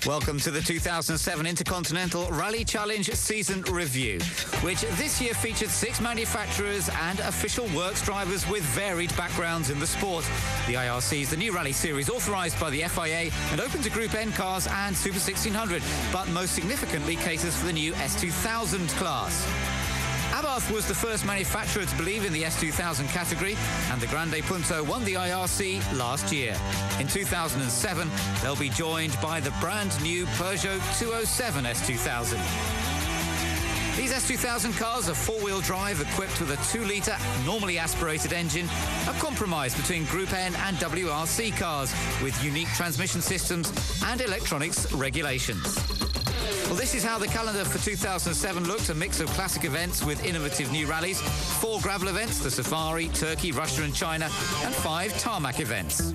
Welcome to the 2007 Intercontinental Rally Challenge Season Review, which this year featured 6 manufacturers and official works drivers with varied backgrounds in the sport. The IRC is the new rally series authorised by the FIA and open to Group N cars and Super 1600, but most significantly caters for the new S2000 class. Abarth was the first manufacturer to believe in the S2000 category, and the Grande Punto won the IRC last year. In 2007, they'll be joined by the brand new Peugeot 207 S2000. These S2000 cars are four-wheel drive, equipped with a 2-litre, normally aspirated engine, a compromise between Group N and WRC cars, with unique transmission systems and electronics regulations. Well, this is how the calendar for 2007 looked, a mix of classic events with innovative new rallies, 4 gravel events, the Safari, Turkey, Russia and China, and 5 tarmac events.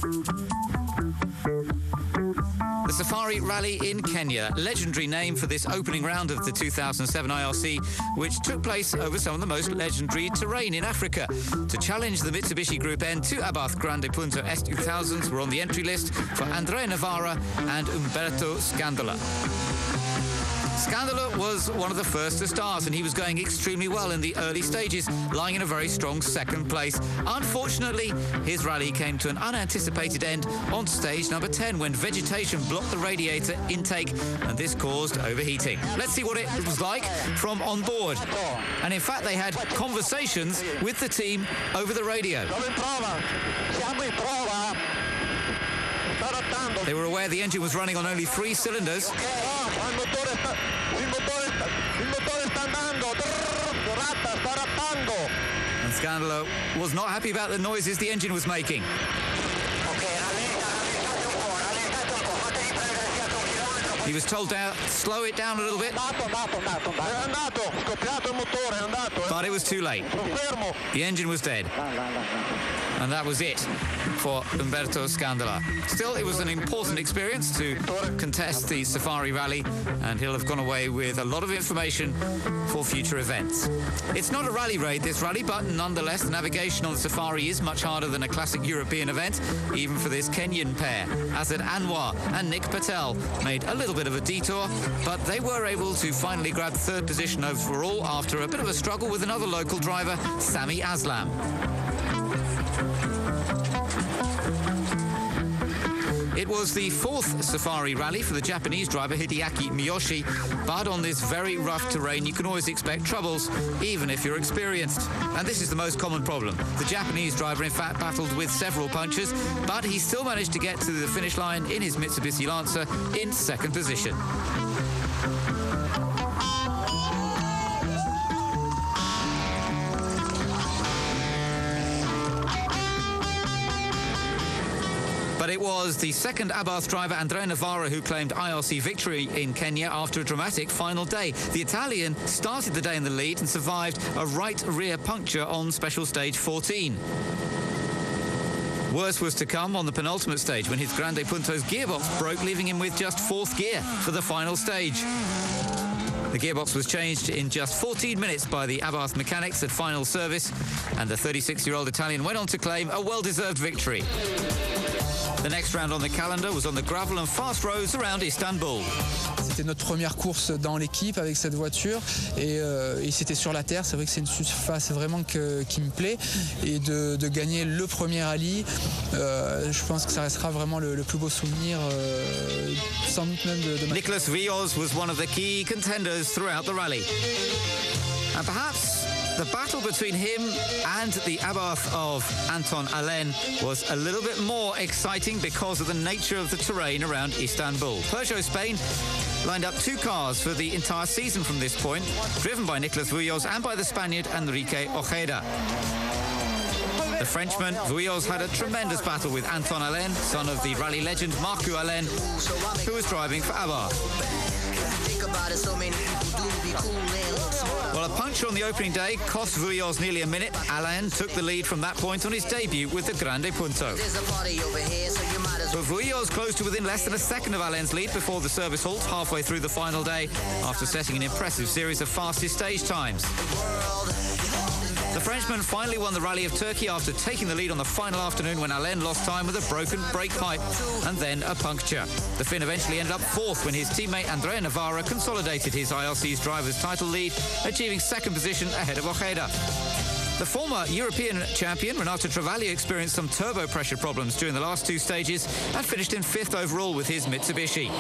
The Safari Rally in Kenya, legendary name for this opening round of the 2007 IRC, which took place over some of the most legendary terrain in Africa. To challenge the Mitsubishi Group N, 2 Abarth Grande Punto S2000s were on the entry list for Andrea Navarra and Umberto Scandola. Scandola was one of the first to start, and he was going extremely well in the early stages, lying in a very strong second place. Unfortunately, his rally came to an unanticipated end on stage number 10 when vegetation blocked the radiator intake, and this caused overheating. Let's see what it was like from on board. And in fact, they had conversations with the team over the radio. They were aware the engine was running on only 3 cylinders. And Scandola was not happy about the noises the engine was making. He was told to slow it down a little bit, but it was too late. The engine was dead. And that was it for Umberto Scandola. Still, it was an important experience to contest the Safari Rally, and he'll have gone away with a lot of information for future events. It's not a rally raid, this rally, but nonetheless, the navigation on the Safari is much harder than a classic European event, even for this Kenyan pair. Azad Anwar and Nick Patel made a little bit of a detour, but they were able to finally grab 3rd position overall after a bit of a struggle with another local driver, Sami Aslam. It was the 4th Safari Rally for the Japanese driver Hideaki Miyoshi, but on this very rough terrain you can always expect troubles, even if you're experienced. And this is the most common problem. The Japanese driver in fact battled with several punctures, but he still managed to get to the finish line in his Mitsubishi Lancer in 2nd position. But it was the 2nd Abarth driver, Andrea Navarra, who claimed IRC victory in Kenya after a dramatic final day. The Italian started the day in the lead and survived a right rear puncture on special stage 14. Worse was to come on the penultimate stage when his Grande Punto's gearbox broke, leaving him with just 4th gear for the final stage. The gearbox was changed in just 14 minutes by the Abarth mechanics at final service, and the 36-year-old Italian went on to claim a well-deserved victory. The next round on the calendar was on the gravel and fast roads around Istanbul. C'était notre première course dans l'équipe avec cette voiture et c'était sur la terre. C'est vrai que c'est une surface vraiment qui me plaît, et de gagner le premier rallye, je pense que ça restera vraiment le plus beau souvenir, sans doute même de ma... Nicolas Villos was one of the key contenders throughout the rally. And perhaps the battle between him and the Abarth of Anton Allen was a little bit more exciting because of the nature of the terrain around Istanbul. Peugeot Spain lined up 2 cars for the entire season from this point, driven by Nicolas Villos and by the Spaniard Enrique Ojeda. The Frenchman, Vuillos, had a tremendous battle with Anton Allen, son of the rally legend Marco Allen, who was driving for Abarth. Well, a puncture on the opening day cost Vuillos nearly a minute. Allen took the lead from that point on his debut with the Grande Punto. But Vuillos closed to within less than a second of Alain's lead before the service halt halfway through the final day after setting an impressive series of fastest stage times. The Frenchman finally won the Rally of Turkey after taking the lead on the final afternoon when Alain lost time with a broken brake pipe and then a puncture. The Finn eventually ended up fourth when his teammate Andrea Navarra consolidated his IRC's driver's title lead, achieving second position ahead of Ojeda. The former European champion, Renato Travaglia, experienced some turbo pressure problems during the last two stages and finished in fifth overall with his Mitsubishi.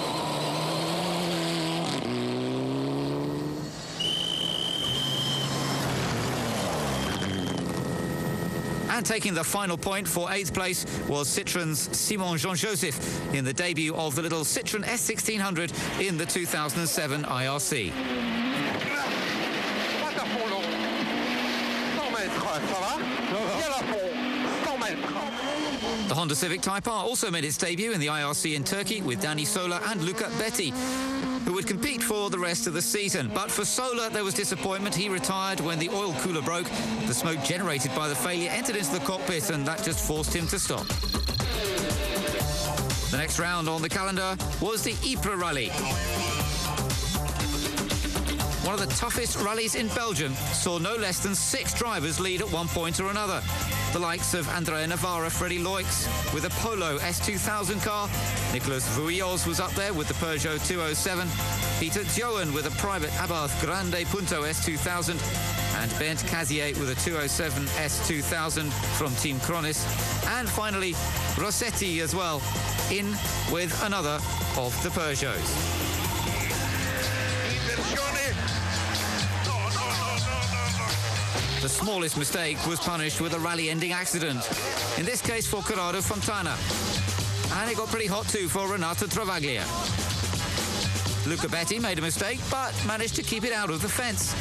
And taking the final point for 8th place was Citroën's Simon Jean-Joseph in the debut of the little Citroën S1600 in the 2007 IRC. The Honda Civic Type R also made its debut in the IRC in Turkey with Dani Sola and Luca Betti, who would compete for the rest of the season. But for Sola, there was disappointment. He retired when the oil cooler broke. The smoke generated by the failure entered into the cockpit, and that just forced him to stop. The next round on the calendar was the Ypres Rally. One of the toughest rallies in Belgium saw no less than 6 drivers lead at one point or another. The likes of Andrea Navarra, Freddy Loix with a Polo S2000 car. Nicolas Vuillos was up there with the Peugeot 207. Peter Johan with a private Abarth Grande Punto S2000. And Bernd Casier with a 207 S2000 from Team Kronis. And finally, Rossetti as well, in with another of the Peugeots. The smallest mistake was punished with a rally-ending accident, in this case for Corrado Fontana. And it got pretty hot too for Renato Travaglia. Luca Betti made a mistake, but managed to keep it out of the fence.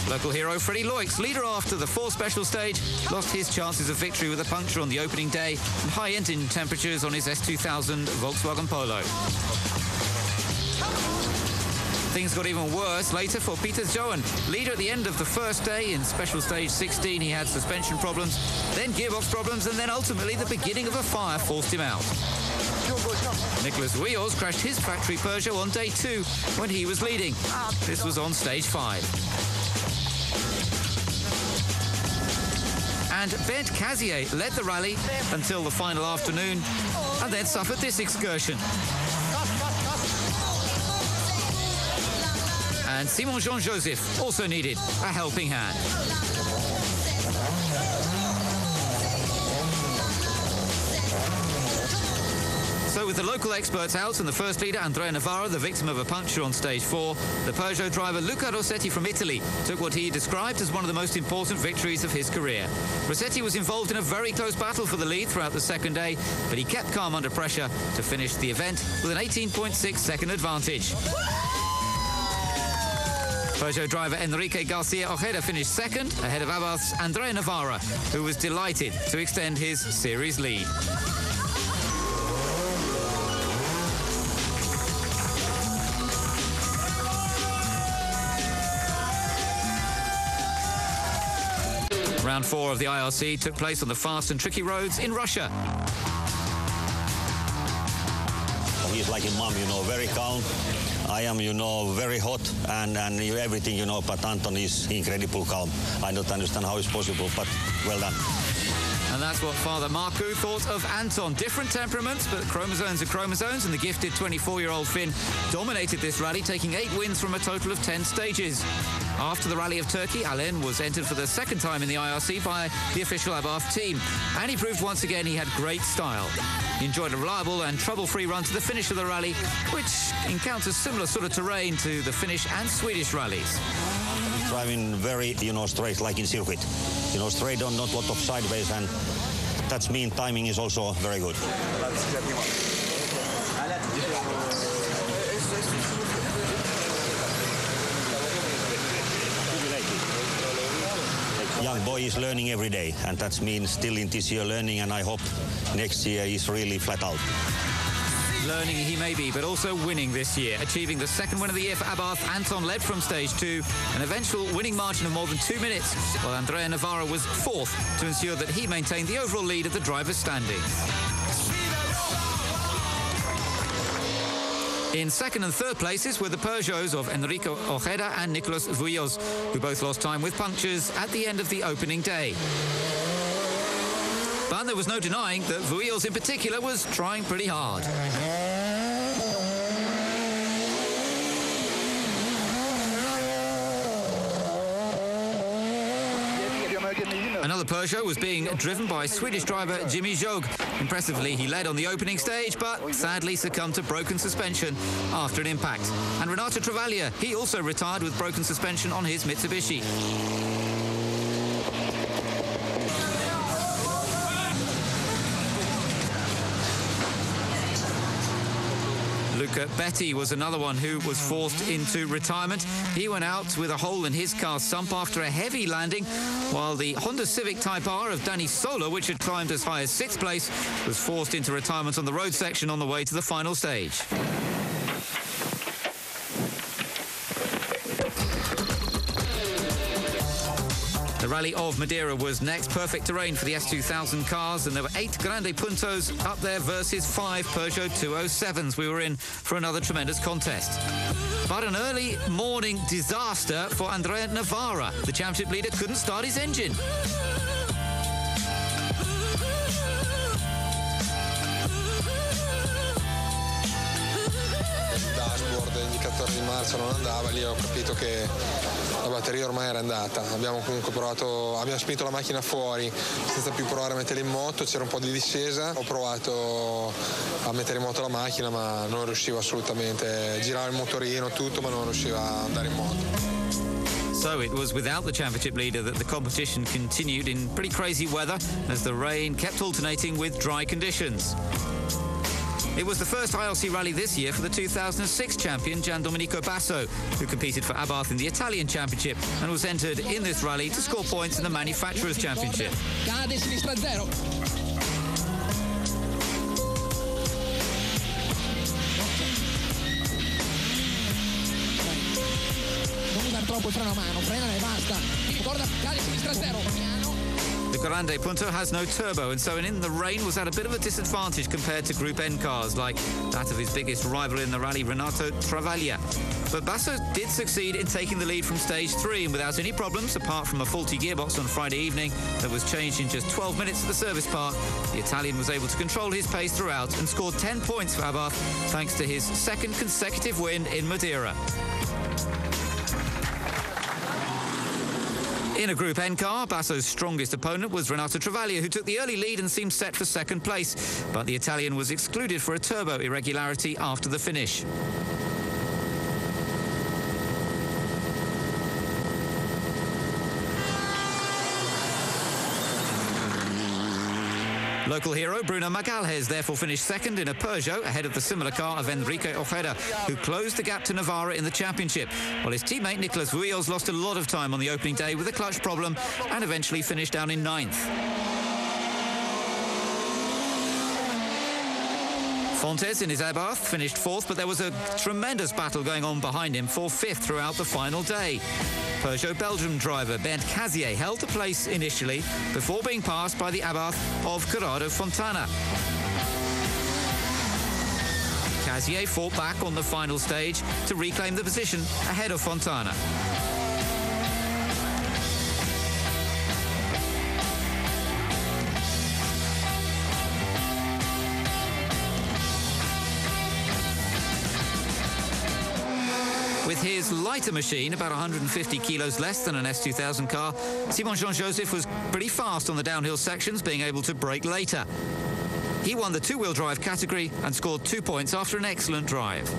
Local hero Freddy Loix, leader after the 4 special stage, lost his chances of victory with a puncture on the opening day and high engine temperatures on his S2000 Volkswagen Polo. Things got even worse later for Peter Johan. Leader at the end of the first day in special stage 16, he had suspension problems, then gearbox problems, and then ultimately the beginning of a fire forced him out. Nicolas Vuillos crashed his factory Peugeot on day 2 when he was leading. This was on stage 5. And Bernd Casier led the rally until the final afternoon and then suffered this excursion. And Simon Jean-Joseph also needed a helping hand. So with the local experts out and the first leader, Andrea Navarra, the victim of a puncture on stage 4, the Peugeot driver Luca Rossetti from Italy took what he described as one of the most important victories of his career. Rossetti was involved in a very close battle for the lead throughout the second day, but he kept calm under pressure to finish the event with an 18.6 second advantage. Peugeot driver Enrique Garcia Ojeda finished second, ahead of Abarth's Andrea Navarra, who was delighted to extend his series lead. Round 4 of the IRC took place on the fast and tricky roads in Russia. He's like a mom, very calm. I am, very hot and everything, but Anton is incredibly calm. I don't understand how it's possible, but well done. And that's what Father Marku thought of Anton. Different temperaments, but chromosomes are chromosomes, and the gifted 24-year-old Finn dominated this rally, taking 8 wins from a total of 10 stages. After the Rally of Turkey, Alain was entered for the second time in the IRC by the official Abarth team, and he proved once again he had great style. He enjoyed a reliable and trouble-free run to the finish of the rally, which encounters similar sort of terrain to the Finnish and Swedish rallies. Driving very, straight like in circuit. Straight on, not a lot of sideways, and that means timing is also very good. Young boy is learning every day, and that means still in this year learning, and I hope next year is really flat out. learning he may be, but also winning this year, achieving the second win of the year for Abarth. Anton led from stage 2, an eventual winning margin of more than 2 minutes, while Andrea Navarra was fourth to ensure that he maintained the overall lead of the drivers' standings. In second and third places were the Peugeots of Enrico Ojeda and Nicolas Vuilloz, who both lost time with punctures at the end of the opening day. But there was no denying that Vuilloz in particular was trying pretty hard. Another Peugeot was being driven by Swedish driver Jimmy Jog. Impressively, he led on the opening stage, but sadly succumbed to broken suspension after an impact. And Renato Travaglia, he also retired with broken suspension on his Mitsubishi. Luca Betti was another one who was forced into retirement. He went out with a hole in his car sump after a heavy landing, while the Honda Civic Type R of Danny Sola, which had climbed as high as 6th place, was forced into retirement on the road section on the way to the final stage. The Rally of Madeira was next. Perfect terrain for the S2000 cars, and there were 8 Grande Puntos up there versus 5 Peugeot 207s. We were in for another tremendous contest. But an early morning disaster for Andrea Navarra. The championship leader couldn't start his engine. Dashboard, indicatore di marcia non andava, lì ho capito che la batteria ormai era andata. Abbiamo comunque provato, abbiamo spinto la macchina fuori senza più provare a metterla in moto, c'era un po' di discesa, ho provato a mettere in moto la macchina ma non riuscivo assolutamente, girava il motorino tutto ma non riusciva a andare in moto. So it was without the championship leader that the competition continued in pretty crazy weather as the rain kept alternating with dry conditions. It was the first IRC rally this year for the 2006 champion Gian Domenico Basso, who competed for Abarth in the Italian Championship and was entered in this rally to score points in the Manufacturers' Championship. Cade sinistra 0. Non usare troppo il freno a mano, frenane e basta. Ricorda, cade sinistra 0. Piano. The Grande Punto has no turbo, and so in the rain was at a bit of a disadvantage compared to Group N cars like that of his biggest rival in the rally, Renato Travaglia. But Basso did succeed in taking the lead from stage 3, and without any problems, apart from a faulty gearbox on Friday evening that was changed in just 12 minutes at the service park, the Italian was able to control his pace throughout and scored 10 points for Abarth thanks to his second consecutive win in Madeira. In a Group N car, Basso's strongest opponent was Renato Travaglia, who took the early lead and seemed set for second place. But the Italian was excluded for a turbo irregularity after the finish. Local hero Bruno Magalhaes therefore finished second in a Peugeot ahead of the similar car of Enrique Ojeda, who closed the gap to Navarra in the championship, while his teammate Nicolas Vuilloz lost a lot of time on the opening day with a clutch problem and eventually finished down in 9th. Fontes in his Abarth finished 4th, but there was a tremendous battle going on behind him for 5th throughout the final day. Peugeot Belgium driver Bernd Casier held the place initially before being passed by the Abarth of Corrado Fontana. Casier fought back on the final stage to reclaim the position ahead of Fontana. With his lighter machine, about 150 kilos less than an S2000 car, Simon Jean-Joseph was pretty fast on the downhill sections, being able to brake later. He won the two-wheel drive category and scored 2 points after an excellent drive.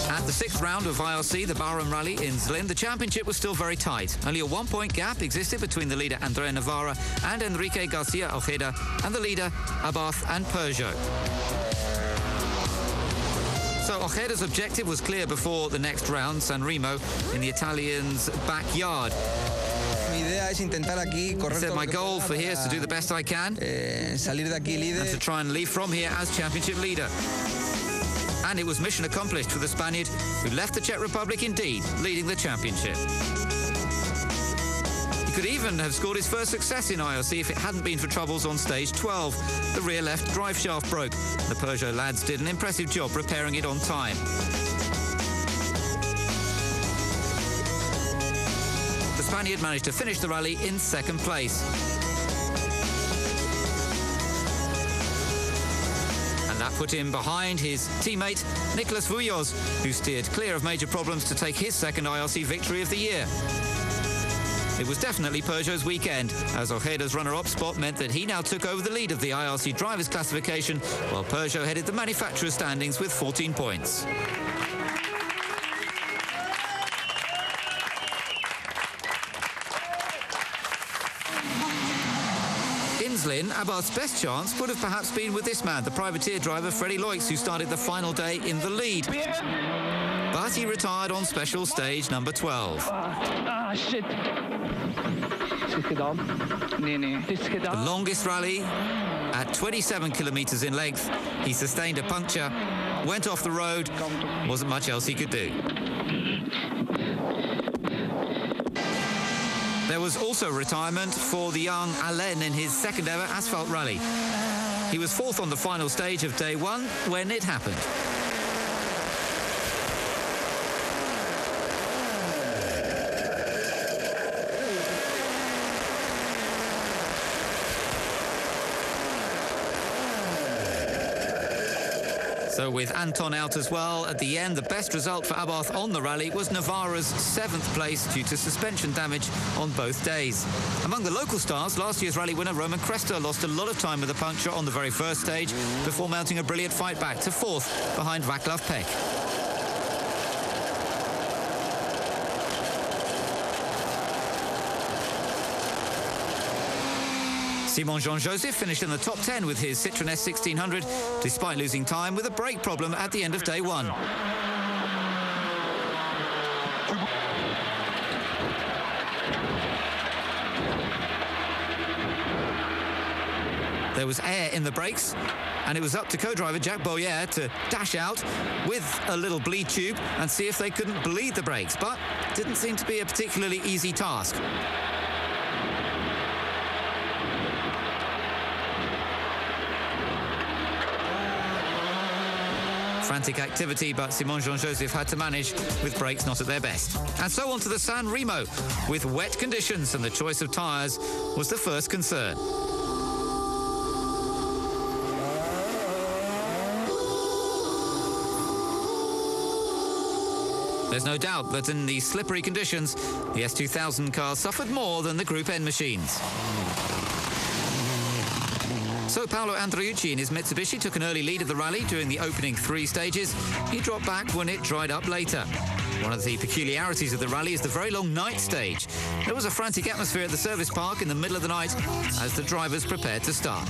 At the 6th round of IRC, the Bahrain Rally in Zlin, the championship was still very tight. Only a 1-point gap existed between the leader Andrea Navarra and Enrique Garcia Ojeda and the leader Abarth and Peugeot. So Ojeda's objective was clear before the next round, San Remo, in the Italians' backyard. He said, my goal for here is to do the best I can and to try and leave from here as championship leader. And it was mission accomplished for the Spaniard, who left the Czech Republic indeed leading the championship. He could even have scored his first success in IRC if it hadn't been for troubles on stage 12. The rear left drive shaft broke. The Peugeot lads did an impressive job repairing it on time. The Spaniard managed to finish the rally in second place. And that put him behind his teammate, Nicolas Vouilloz, who steered clear of major problems to take his second IRC victory of the year. It was definitely Peugeot's weekend, as Ojeda's runner-up spot meant that he now took over the lead of the IRC drivers' classification, while Peugeot headed the manufacturer's standings with 14 points. In Abarth's best chance would have perhaps been with this man, the privateer driver Freddie Loix, who started the final day in the lead. But he retired on special stage number 12. Shit. The longest rally, at 27 kilometres in length, he sustained a puncture, went off the road, wasn't much else he could do. There was also retirement for the young Alain in his second ever asphalt rally. He was fourth on the final stage of day one when it happened. So with Anton out as well, at the end, the best result for Abarth on the rally was Navarra's 7th place due to suspension damage on both days. Among the local stars, last year's rally winner Roman Cresta lost a lot of time with a puncture on the very first stage before mounting a brilliant fight back to 4th behind Václav Peck. Simon Jean-Joseph finished in the top 10 with his Citroën S1600, despite losing time with a brake problem at the end of day one. There was air in the brakes, and it was up to co-driver Jacques Boyer to dash out with a little bleed tube and see if they couldn't bleed the brakes, but it didn't seem to be a particularly easy task. Frantic activity, but Simon Jean-Joseph had to manage with brakes not at their best. And so on to the San Remo, with wet conditions, and the choice of tyres was the first concern. There's no doubt that in these slippery conditions, the S2000 car suffered more than the Group N machines. So Paolo Andreucci in his Mitsubishi took an early lead of the rally during the opening 3 stages. He dropped back when it dried up later. One of the peculiarities of the rally is the very long night stage. There was a frantic atmosphere at the service park in the middle of the night as the drivers prepared to start.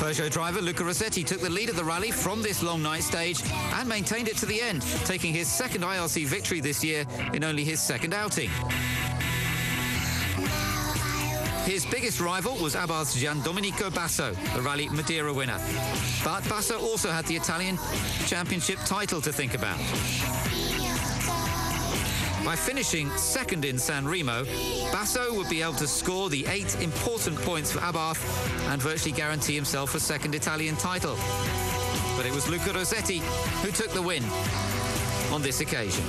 Peugeot driver Luca Rossetti took the lead of the rally from this long night stage and maintained it to the end, taking his second IRC victory this year in only his second outing. His biggest rival was Abarth's Giandomenico Basso, the Rally Madeira winner. But Basso also had the Italian Championship title to think about. By finishing second in San Remo, Basso would be able to score the 8 important points for Abarth and virtually guarantee himself a second Italian title. But it was Luca Rossetti who took the win on this occasion.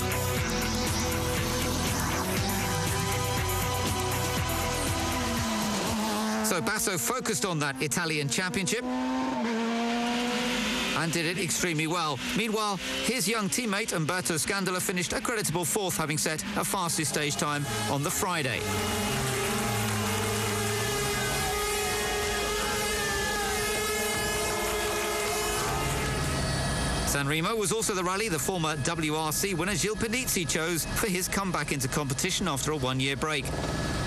So Basso focused on that Italian championship and did it extremely well. Meanwhile, his young teammate Umberto Scandola finished a creditable 4th, having set a fastest stage time on the Friday. San Remo was also the rally the former WRC winner Gilles Panizzi chose for his comeback into competition after a one-year break.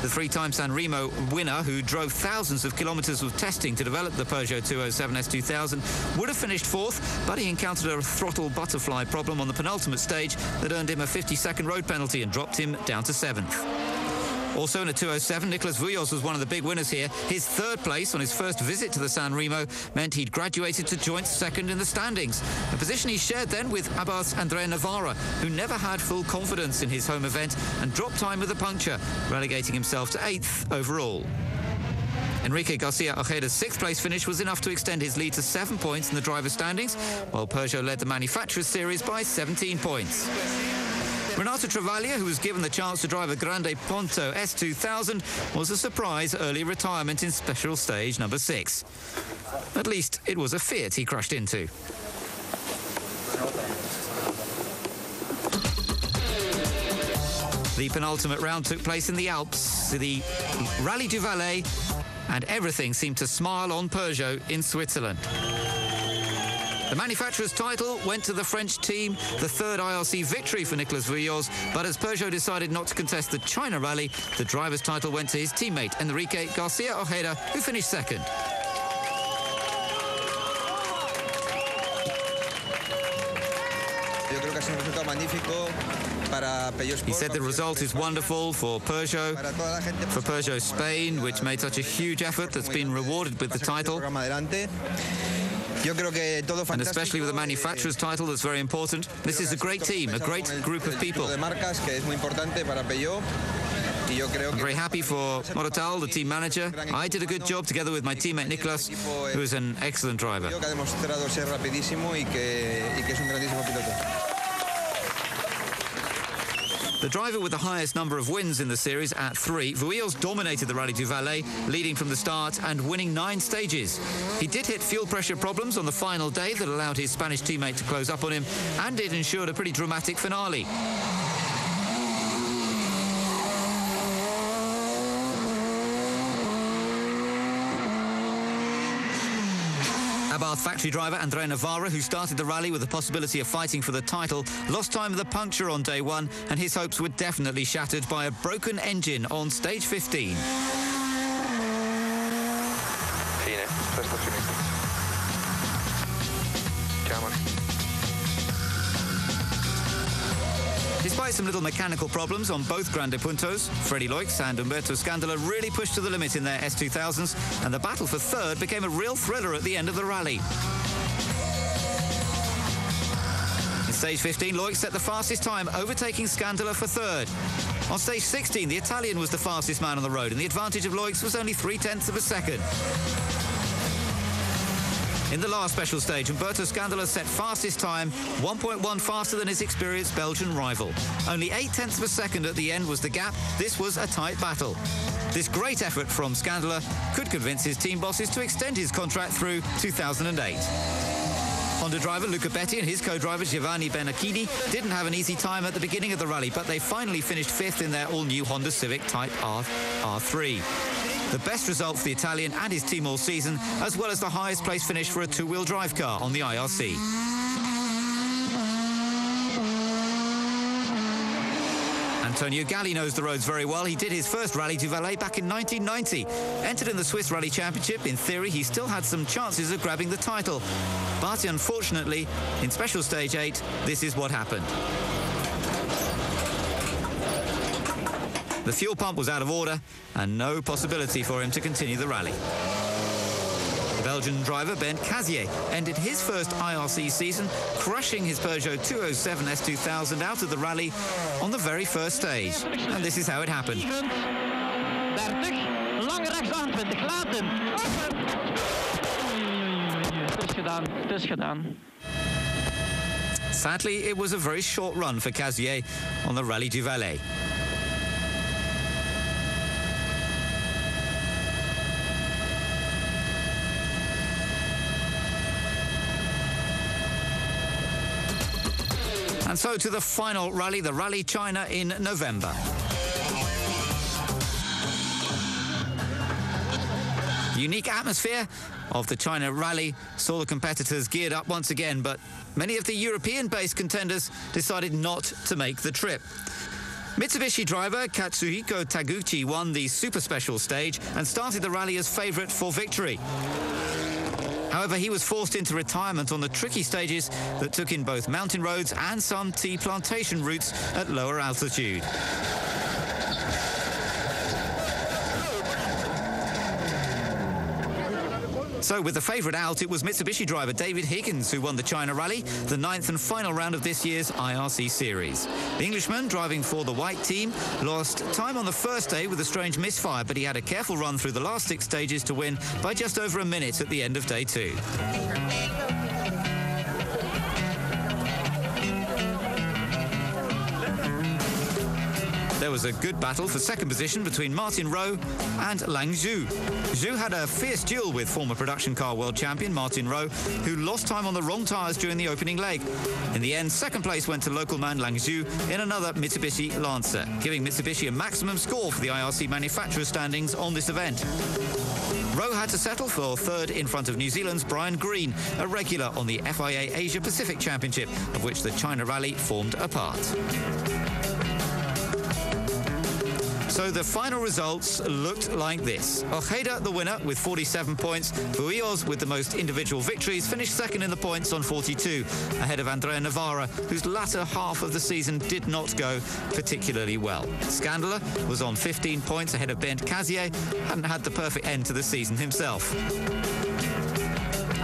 The three-time San Remo winner, who drove thousands of kilometres of testing to develop the Peugeot 207 S2000, would have finished fourth, but he encountered a throttle butterfly problem on the penultimate stage that earned him a 50-second road penalty and dropped him down to 7th. Also in a 207, Nicolas Vuyos was one of the big winners here. His third place on his first visit to the San Remo meant he'd graduated to joint second in the standings, a position he shared then with Abbas Andrea Navarra, who never had full confidence in his home event and dropped time with a puncture, relegating himself to 8th overall. Enrique Garcia Ojeda's sixth-place finish was enough to extend his lead to 7 points in the driver's standings, while Peugeot led the Manufacturers' Series by 17 points. Renato Travaglia, who was given the chance to drive a Grande Punto S2000, was a surprise early retirement in special stage number 6. At least it was a Fiat he crashed into. The penultimate round took place in the Alps, the Rallye du Valais, and everything seemed to smile on Peugeot in Switzerland. The manufacturer's title went to the French team, the third IRC victory for Nicolas Vuyos, but as Peugeot decided not to contest the China rally, the driver's title went to his teammate Enrique Garcia Ojeda, who finished second. He said the result is wonderful for Peugeot Spain, which made such a huge effort that's been rewarded with the title. And especially with the manufacturer's title, that's very important. This is a great team, a great group of people. I'm very happy for Moratal, the team manager. I did a good job together with my teammate Nicolas, who is an excellent driver. The driver with the highest number of wins in the series at 3, Vuyos dominated the Rallye du Valais, leading from the start and winning 9 stages. He did hit fuel pressure problems on the final day that allowed his Spanish teammate to close up on him, and it ensured a pretty dramatic finale. Abarth factory driver Andrea Navarra, who started the rally with the possibility of fighting for the title, lost time with a puncture on day 1, and his hopes were definitely shattered by a broken engine on stage 15. Despite some little mechanical problems on both Grande Puntos, Freddy Loix and Umberto Scandola really pushed to the limit in their S2000s, and the battle for third became a real thriller at the end of the rally. In stage 15, Loix set the fastest time, overtaking Scandola for third. On stage 16, the Italian was the fastest man on the road, and the advantage of Loix was only 0.3 of a second. In the last special stage, Umberto Scandola set fastest time, 1.1 faster than his experienced Belgian rival. Only 0.8 of a second at the end was the gap. This was a tight battle. This great effort from Scandola could convince his team bosses to extend his contract through 2008. Honda driver Luca Betti and his co-driver Giovanni Benacchini didn't have an easy time at the beginning of the rally, but they finally finished 5th in their all-new Honda Civic Type R3. The best result for the Italian and his team all season, as well as the highest place finish for a two-wheel drive car on the IRC. Antonio Galli knows the roads very well. He did his first Rallye du Valais back in 1990. Entered in the Swiss Rally Championship, in theory he still had some chances of grabbing the title. But unfortunately, in special stage 8, this is what happened. The fuel pump was out of order and no possibility for him to continue the rally. The Belgian driver Ben Cazier ended his first IRC season crushing his Peugeot 207 S2000 out of the rally on the very first stage. And this is how it happened. Sadly, it was a very short run for Cazier on the Rallye du Valais. And so to the final rally, the Rallye China in November. Unique atmosphere, of the China Rally saw the competitors geared up once again, but many of the European-based contenders decided not to make the trip. Mitsubishi driver Katsuhiko Taguchi won the super special stage and started the rally as favourite for victory. However, he was forced into retirement on the tricky stages that took in both mountain roads and some tea plantation routes at lower altitude. So with the favourite out, it was Mitsubishi driver David Higgins who won the China Rally, the 9th and final round of this year's IRC series. The Englishman, driving for the white team, lost time on the first day with a strange misfire, but he had a careful run through the last 6 stages to win by just over a minute at the end of day 2. There was a good battle for second position between Martin Rowe and Lang Zhu. Zhu had a fierce duel with former production car world champion Martin Rowe, who lost time on the wrong tyres during the opening leg. In the end, second place went to local man Lang Zhu in another Mitsubishi Lancer, giving Mitsubishi a maximum score for the IRC manufacturer standings on this event. Rowe had to settle for third in front of New Zealand's Brian Green, a regular on the FIA Asia Pacific Championship, of which the China Rally formed a part. So the final results looked like this. Ojeda, the winner, with 47 points. Buios, with the most individual victories, finished second in the points on 42, ahead of Andrea Navarra, whose latter half of the season did not go particularly well. Scandler was on 15 points, ahead of Bent Kazier, hadn't had the perfect end to the season himself.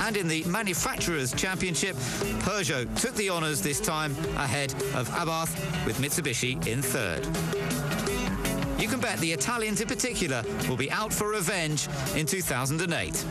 And in the Manufacturers' Championship, Peugeot took the honours this time, ahead of Abarth, with Mitsubishi in third. You can bet the Italians in particular will be out for revenge in 2008.